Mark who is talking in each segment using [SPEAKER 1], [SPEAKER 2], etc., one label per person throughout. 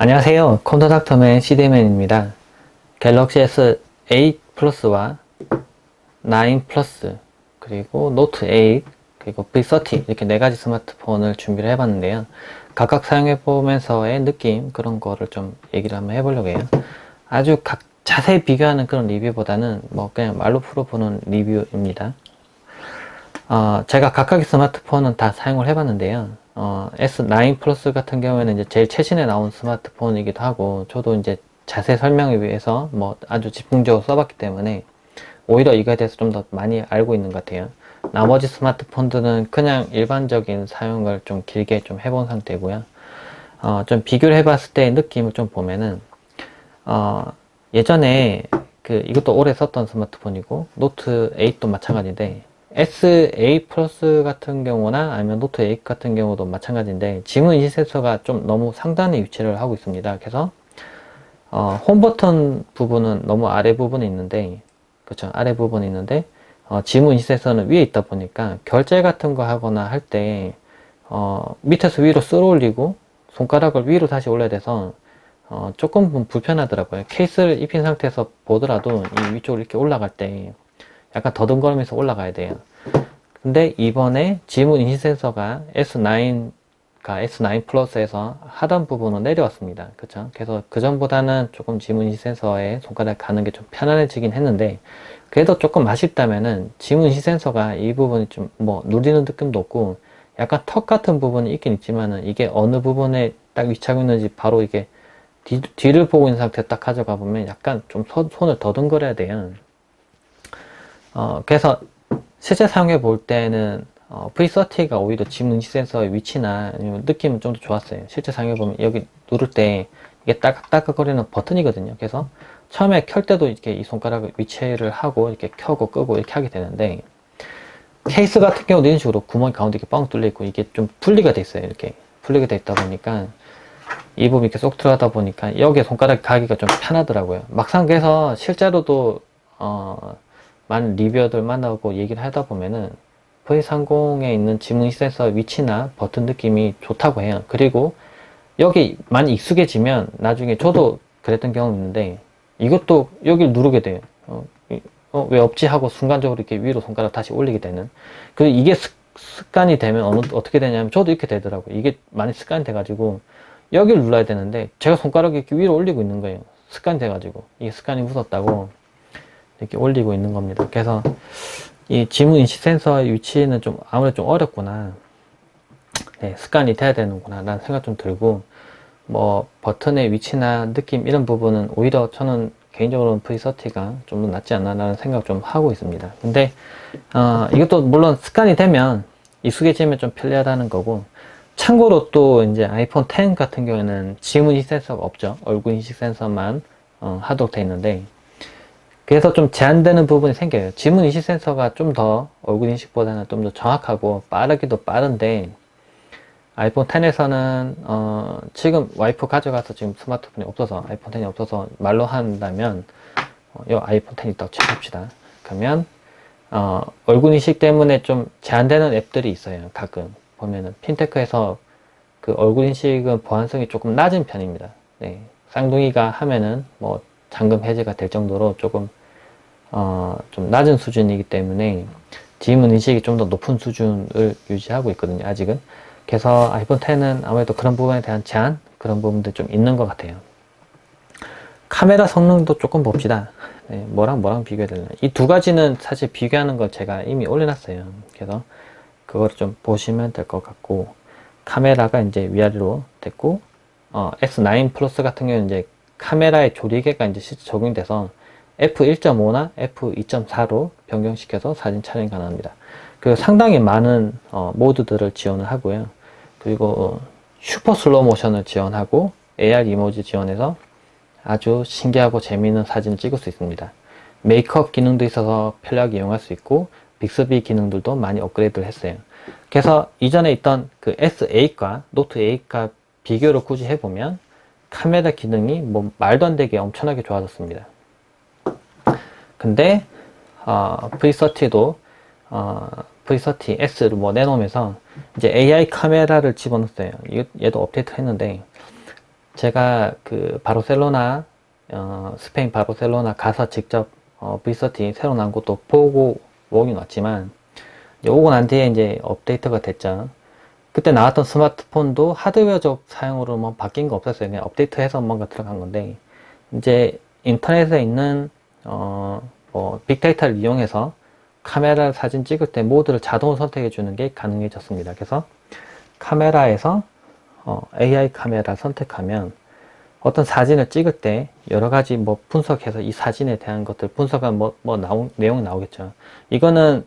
[SPEAKER 1] 안녕하세요. 컴퓨터닥터맨 CD맨입니다. 갤럭시 S8 플러스와 9 플러스 그리고 노트 8 그리고 V30 이렇게 네 가지 스마트폰을 준비를 해봤는데요. 각각 사용해보면서의 느낌 그런 거를 좀 얘기를 한번 해보려고 해요. 아주 자세히 비교하는 그런 리뷰보다는 뭐 그냥 말로 풀어보는 리뷰입니다. 제가 각각의 스마트폰은 다 사용을 해봤는데요. S9 플러스 같은 경우에는 이제 제일 최신에 나온 스마트폰이기도 하고, 저도 이제 자세 설명을 위해서 뭐 아주 집중적으로 써봤기 때문에 오히려 이거에 대해서 좀 더 많이 알고 있는 것 같아요. 나머지 스마트폰들은 그냥 일반적인 사용을 좀 길게 좀 해본 상태고요. 좀 비교를 해봤을 때의 느낌을 좀 보면은, 예전에 이것도 오래 썼던 스마트폰이고, 노트 8도 마찬가지인데, S8 플러스 같은 경우나 아니면 노트 8 같은 경우도 마찬가지인데 지문 인식 센서가 좀 너무 상단에 위치를 하고 있습니다. 그래서 홈 버튼 부분은 너무 아래 부분에 있는데, 그렇죠, 아래 부분에 있는데 지문 인식 센서는 위에 있다 보니까 결제 같은 거 하거나 할 때 밑에서 위로 쓸어 올리고 손가락을 위로 다시 올려야 돼서 조금 불편하더라고요. 케이스를 입힌 상태에서 보더라도 이 위쪽으로 이렇게 올라갈 때 약간 더듬거리면서 올라가야 돼요. 근데 이번에 지문 인식 센서가 S9 플러스에서 하단 부분은 내려왔습니다. 그쵸? 그래서 그전보다는 조금 지문 인식 센서에 손가락 가는 게 좀 편안해지긴 했는데, 그래도 조금 아쉽다면은 지문 인식 센서가 이 부분이 좀 뭐 누리는 느낌도 없고 약간 턱 같은 부분이 있긴 있지만은 이게 어느 부분에 딱 위치하고 있는지 바로 이게 뒤를 보고 있는 상태에 딱 가져가 보면 약간 좀 손을 더듬거려야 돼요. 그래서 실제 사용해 볼 때는 V30가 오히려 지문 인식 센서의 위치나 아니면 느낌은 좀 더 좋았어요. 실제 사용해 보면 여기 누를 때 이게 따깍따깍거리는 버튼이거든요. 그래서 처음에 켤 때도 이렇게 이 손가락을 위치를 하고 이렇게 켜고 끄고 이렇게 하게 되는데, 케이스 같은 경우도 이런 식으로 구멍이 가운데 이렇게 뻥 뚫려 있고 이게 좀 분리가 돼 있어요. 이렇게 분리가 돼 있다 보니까 이 부분이 이렇게 쏙 들어가다 보니까 여기에 손가락이 가기가 좀 편하더라고요. 막상 그래서 실제로도 많은 리뷰어들 만나고 얘기를 하다 보면은 V30에 있는 지문 인식 센서 위치나 버튼 느낌이 좋다고 해요. 그리고 여기 많이 익숙해지면 나중에 저도 그랬던 경험이 있는데 이것도 여기를 누르게 돼요. 왜 없지 하고 순간적으로 이렇게 위로 손가락 다시 올리게 되는. 그리고 이게 습관이 되면 어떻게 되냐면 저도 이렇게 되더라고요. 이게 많이 습관이 돼가지고 여기를 눌러야 되는데 제가 손가락이 이렇게 위로 올리고 있는 거예요. 습관이 돼가지고 이게 습관이 무섭다고 이렇게 올리고 있는 겁니다. 그래서 이 지문 인식 센서의 위치는 좀 아무래도 좀 어렵구나, 네, 습관이 돼야 되는구나 라는 생각 좀 들고, 뭐 버튼의 위치나 느낌 이런 부분은 오히려 저는 개인적으로는 V30가 좀 더 낫지 않나 라는 생각 좀 하고 있습니다. 근데 이것도 물론 습관이 되면 익숙해지면 좀 편리하다는 거고, 참고로 또 이제 아이폰 X 같은 경우에는 지문 인식 센서가 없죠. 얼굴 인식 센서만 하도록 되어 있는데, 그래서 좀 제한되는 부분이 생겨요. 지문 인식 센서가 좀 더 얼굴 인식보다는 좀 더 정확하고 빠르기도 빠른데, 아이폰 X에서는 지금 와이프 가져가서 지금 스마트폰이 없어서, 아이폰 X이 없어서 말로 한다면 이 아이폰 X이 있다고 칩시다. 그러면 얼굴 인식 때문에 좀 제한되는 앱들이 있어요. 가끔 보면은 핀테크에서 그 얼굴 인식은 보안성이 조금 낮은 편입니다. 네, 쌍둥이가 하면은 뭐 잠금 해제가 될 정도로 조금 좀 낮은 수준이기 때문에 지문 인식이 좀 더 높은 수준을 유지하고 있거든요, 아직은. 그래서 아이폰 X는 아무래도 그런 부분에 대한 제한, 그런 부분도 좀 있는 것 같아요. 카메라 성능도 조금 봅시다. 네, 뭐랑 비교해야 되나. 이 두 가지는 사실 비교하는 걸 제가 이미 올려놨어요. 그래서 그걸 좀 보시면 될 것 같고, 카메라가 이제 위아래로 됐고, S9 플러스 같은 경우는 이제 카메라의 조리개가 이제 실제 적용돼서 f1.5나 f2.4로 변경시켜서 사진 촬영이 가능합니다. 그 상당히 많은 모드들을 지원을 하고요. 그리고 슈퍼 슬로우 모션을 지원하고 AR 이모지 지원해서 아주 신기하고 재미있는 사진을 찍을 수 있습니다. 메이크업 기능도 있어서 편리하게 이용할 수 있고 빅스비 기능들도 많이 업그레이드를 했어요. 그래서 이전에 있던 그 S8과 노트 8과 비교를 굳이 해보면 카메라 기능이 뭐 말도 안 되게 엄청나게 좋아졌습니다. 근데 V30도 V30S를 뭐 내놓으면서 이제 AI 카메라를 집어넣었어요. 얘도 업데이트 했는데 제가 그 바르셀로나, 스페인 바르셀로나 가서 직접 V30 새로 나온 것도 보고 오긴 왔지만, 이제 오고 난 뒤에 이제 업데이트가 됐죠. 그때 나왔던 스마트폰도 하드웨어적 사용으로 뭐 바뀐 거 없었어요. 그냥 업데이트해서 뭔가 들어간 건데, 이제 인터넷에 있는 뭐 빅데이터를 이용해서 카메라 사진 찍을 때 모드를 자동으로 선택해 주는 게 가능해졌습니다. 그래서 카메라에서 AI 카메라 선택하면 어떤 사진을 찍을 때 여러 가지 뭐 분석해서 이 사진에 대한 것들 분석한 내용이 나오겠죠. 이거는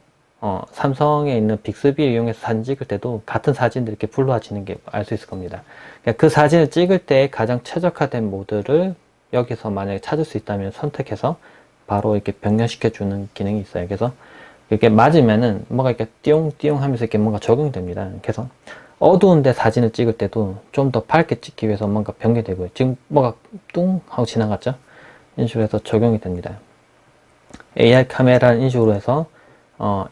[SPEAKER 1] 삼성에 있는 빅스비를 이용해서 사진 찍을 때도 같은 사진들이 이렇게 불러와지는 게 알 수 있을 겁니다. 그러니까 그 사진을 찍을 때 가장 최적화된 모드를 여기서 만약에 찾을 수 있다면 선택해서 바로 이렇게 변경시켜 주는 기능이 있어요. 그래서 이렇게 맞으면은 뭐가 이렇게 띠용띠용 하면서 이렇게 뭔가 적용됩니다. 그래서 어두운데 사진을 찍을 때도 좀 더 밝게 찍기 위해서 뭔가 변경되고요. 지금 뭐가 뚱 하고 지나갔죠? 이런 식으로 해서 적용이 됩니다. AI 카메라는 이런 식으로 해서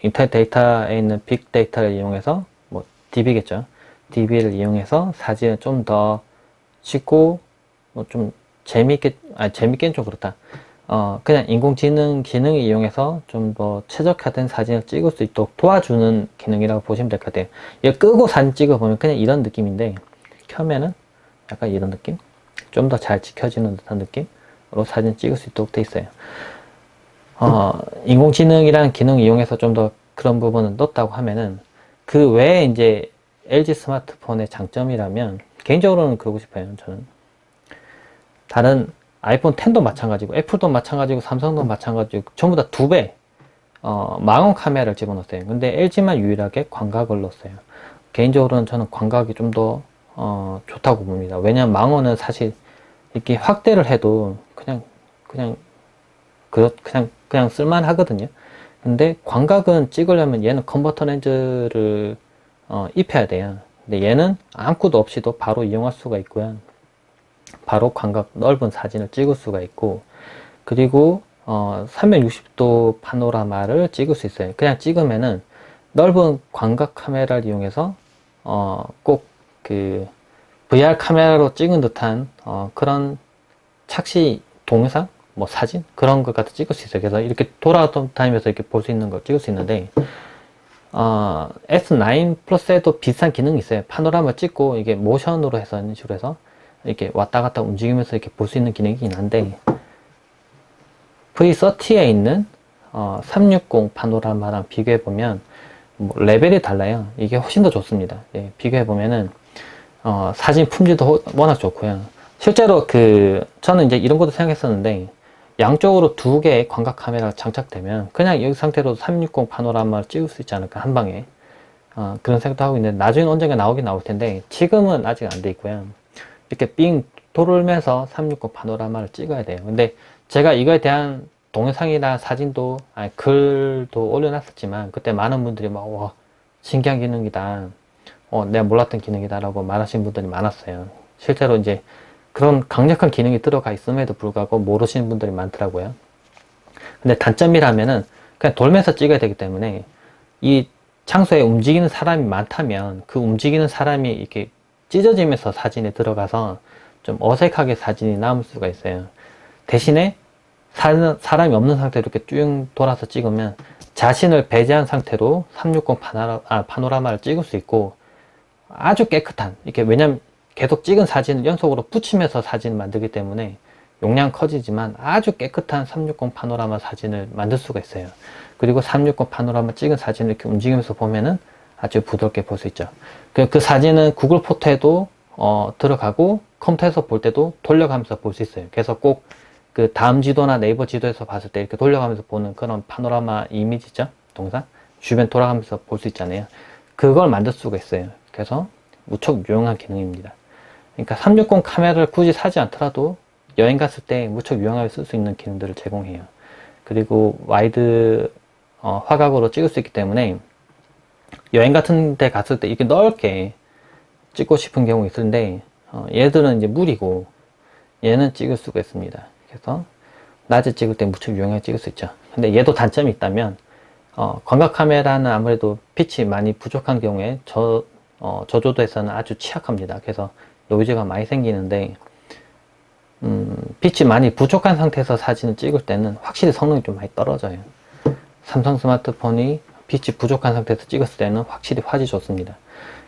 [SPEAKER 1] 인터넷 데이터에 있는 빅데이터를 이용해서 뭐 DB겠죠? DB를 이용해서 사진을 좀 더 찍고 뭐 좀 재밌게는 좀 그렇다. 그냥 인공지능 기능을 이용해서 좀 더 최적화된 사진을 찍을 수 있도록 도와주는 기능이라고 보시면 될 것 같아요. 이거 끄고 사진 찍어보면 그냥 이런 느낌인데, 켜면은 약간 이런 느낌? 좀 더 잘 찍혀지는 듯한 느낌으로 사진 찍을 수 있도록 돼 있어요. 인공지능이라는 기능을 이용해서 좀 더 그런 부분을 넣었다고 하면은, 그 외에 이제 LG 스마트폰의 장점이라면, 개인적으로는 그러고 싶어요, 저는. 다른 아이폰 10도 마찬가지고 애플도 마찬가지고 삼성도 마찬가지고 전부 다 2배 망원 카메라를 집어넣었어요. 근데 LG만 유일하게 광각을 넣었어요. 개인적으로는 저는 광각이 좀 더 좋다고 봅니다. 왜냐면 망원은 사실 이렇게 확대를 해도 그냥 쓸만 하거든요. 근데 광각은 찍으려면 얘는 컨버터 렌즈를 입혀야 돼요. 근데 얘는 아무것도 없이도 바로 이용할 수가 있고요. 바로 광각 넓은 사진을 찍을 수가 있고, 그리고 360도 파노라마를 찍을 수 있어요. 그냥 찍으면은 넓은 광각 카메라를 이용해서 꼭 그 VR 카메라로 찍은 듯한 그런 착시 동영상, 뭐 사진 그런 것 같이 찍을 수 있어요. 그래서 이렇게 돌아다니면서 이렇게 볼 수 있는 걸 찍을 수 있는데, S9 플러스에도 비슷한 기능이 있어요. 파노라마 찍고 이게 모션으로 해서 이런 식으로 해서 이렇게 왔다 갔다 움직이면서 이렇게 볼 수 있는 기능이긴 한데, V30에 있는 360 파노라마랑 비교해 보면 뭐 레벨이 달라요. 이게 훨씬 더 좋습니다. 예, 비교해 보면은 사진 품질도 워낙 좋고요. 실제로 저는 이제 이런 것도 생각했었는데, 양쪽으로 2개의 광각 카메라가 장착되면 그냥 여기 상태로 360 파노라마를 찍을 수 있지 않을까, 한 방에. 그런 생각도 하고 있는데, 나중에 언젠가 나오긴 나올 텐데 지금은 아직 안 돼 있고요. 이렇게 빙 돌면서 360 파노라마를 찍어야 돼요. 근데 제가 이거에 대한 동영상이나 사진도 글도 올려놨었지만, 그때 많은 분들이 와, 신기한 기능이다, 내가 몰랐던 기능이다 라고 말하시는 분들이 많았어요. 실제로 이제 그런 강력한 기능이 들어가 있음에도 불구하고 모르시는 분들이 많더라고요. 근데 단점이라면은 그냥 돌면서 찍어야 되기 때문에, 이 장소에 움직이는 사람이 많다면 그 움직이는 사람이 이렇게 찢어지면서 사진에 들어가서 좀 어색하게 사진이 남을 수가 있어요. 대신에 사람이 없는 상태로 이렇게 쭉 돌아서 찍으면 자신을 배제한 상태로 360 파노라마를 찍을 수 있고, 아주 깨끗한, 이렇게, 왜냐면 계속 찍은 사진을 연속으로 붙이면서 사진을 만들기 때문에 용량 커지지만 아주 깨끗한 360 파노라마 사진을 만들 수가 있어요. 그리고 360 파노라마 찍은 사진을 이렇게 움직이면서 보면은 아주 부드럽게 볼 수 있죠. 그 사진은 구글 포토에도 들어가고 컴퓨터에서 볼 때도 돌려가면서 볼 수 있어요. 그래서 꼭 그 다음 지도나 네이버 지도에서 봤을 때 이렇게 돌려가면서 보는 그런 파노라마 이미지죠, 동상 주변 돌아가면서 볼 수 있잖아요. 그걸 만들 수가 있어요. 그래서 무척 유용한 기능입니다. 그러니까 360 카메라를 굳이 사지 않더라도 여행 갔을 때 무척 유용하게 쓸 수 있는 기능들을 제공해요. 그리고 와이드 화각으로 찍을 수 있기 때문에 여행 같은 데 갔을 때 이렇게 넓게 찍고 싶은 경우 있는데, 얘들은 이제 물이고 얘는 찍을 수가 있습니다. 그래서 낮에 찍을 때 무척 유용하게 찍을 수 있죠. 근데 얘도 단점이 있다면, 광각 카메라는 아무래도 빛이 많이 부족한 경우에 저조도에서는 아주 취약합니다. 그래서 노이즈가 많이 생기는데, 빛이 많이 부족한 상태에서 사진을 찍을 때는 확실히 성능이 좀 많이 떨어져요. 삼성 스마트폰이 빛이 부족한 상태에서 찍었을 때는 확실히 화질이 좋습니다.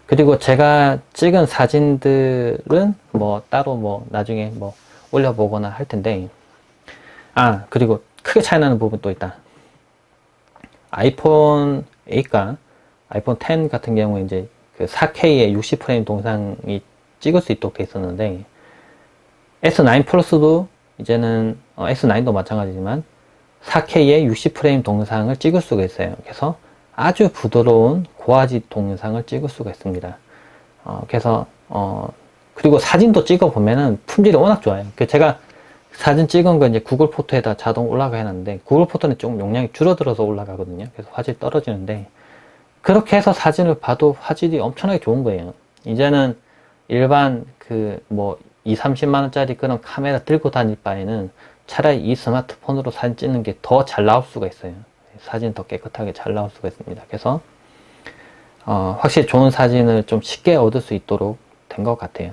[SPEAKER 1] 그리고 제가 찍은 사진들은 뭐 따로 뭐 나중에 뭐 올려보거나 할 텐데, 그리고 크게 차이 나는 부분 또 있다. 아이폰 8과 아이폰 10 같은 경우에 이제 그 4K의 60프레임 동상이 찍을 수 있도록 돼 있었는데, S9 플러스도 이제는 S9도 마찬가지지만 4K의 60프레임 동상을 찍을 수가 있어요. 그래서 아주 부드러운 고화질 동영상을 찍을 수가 있습니다. 그리고 사진도 찍어 보면은 품질이 워낙 좋아요. 제가 사진 찍은 거 이제 구글 포토에다 자동 올라가 해놨는데, 구글 포토는 조금 용량이 줄어들어서 올라가거든요. 그래서 화질이 떨어지는데, 그렇게 해서 사진을 봐도 화질이 엄청나게 좋은 거예요. 이제는 일반 뭐 2, 30만원짜리 그런 카메라 들고 다닐 바에는 차라리 이 스마트폰으로 사진 찍는 게 더 잘 나올 수가 있어요. 사진 더 깨끗하게 잘 나올 수가 있습니다. 그래서 확실히 좋은 사진을 좀 쉽게 얻을 수 있도록 된 것 같아요.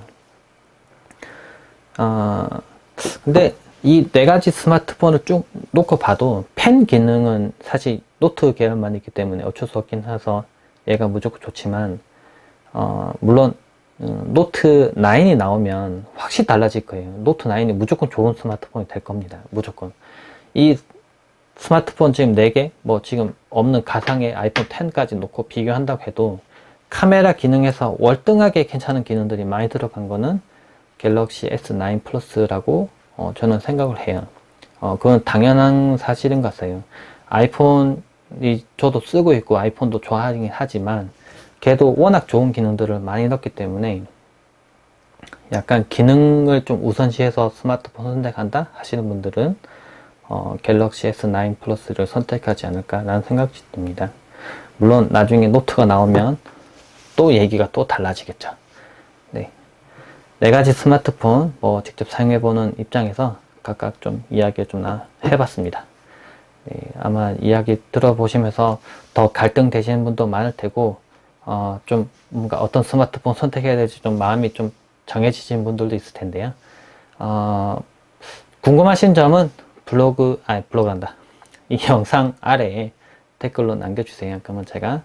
[SPEAKER 1] 근데 이 네 가지 스마트폰을 쭉 놓고 봐도 펜 기능은 사실 노트 계열만 있기 때문에 어쩔 수 없긴 해서 얘가 무조건 좋지만, 물론 노트 9이 나오면 확실히 달라질 거예요. 노트 9이 무조건 좋은 스마트폰이 될 겁니다. 무조건. 이 스마트폰 지금 4개, 뭐 지금 없는 가상의 아이폰 10까지 놓고 비교한다고 해도 카메라 기능에서 월등하게 괜찮은 기능들이 많이 들어간 거는 갤럭시 S9 플러스라고 저는 생각을 해요. 그건 당연한 사실인 것 같아요. 아이폰이 저도 쓰고 있고 아이폰도 좋아하긴 하지만 걔도 워낙 좋은 기능들을 많이 넣었기 때문에 약간 기능을 좀 우선시해서 스마트폰 선택한다 하시는 분들은 갤럭시 S9 플러스를 선택하지 않을까라는 생각이 듭니다. 물론 나중에 노트가 나오면 또 얘기가 또 달라지겠죠. 네. 네 가지 스마트폰 뭐 직접 사용해보는 입장에서 각각 좀 이야기를 좀 해봤습니다. 네, 아마 이야기 들어보시면서 더 갈등되시는 분도 많을 테고, 좀 뭔가 어떤 스마트폰 선택해야 될지 좀 마음이 좀 정해지신 분들도 있을 텐데요. 궁금하신 점은 블로그란다. 이 영상 아래에 댓글로 남겨주세요. 그러면 제가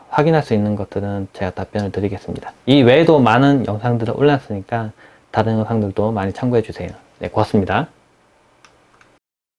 [SPEAKER 1] 확인할 수 있는 것들은 제가 답변을 드리겠습니다. 이 외에도 많은 영상들을 올렸으니까 다른 영상들도 많이 참고해 주세요. 네, 고맙습니다.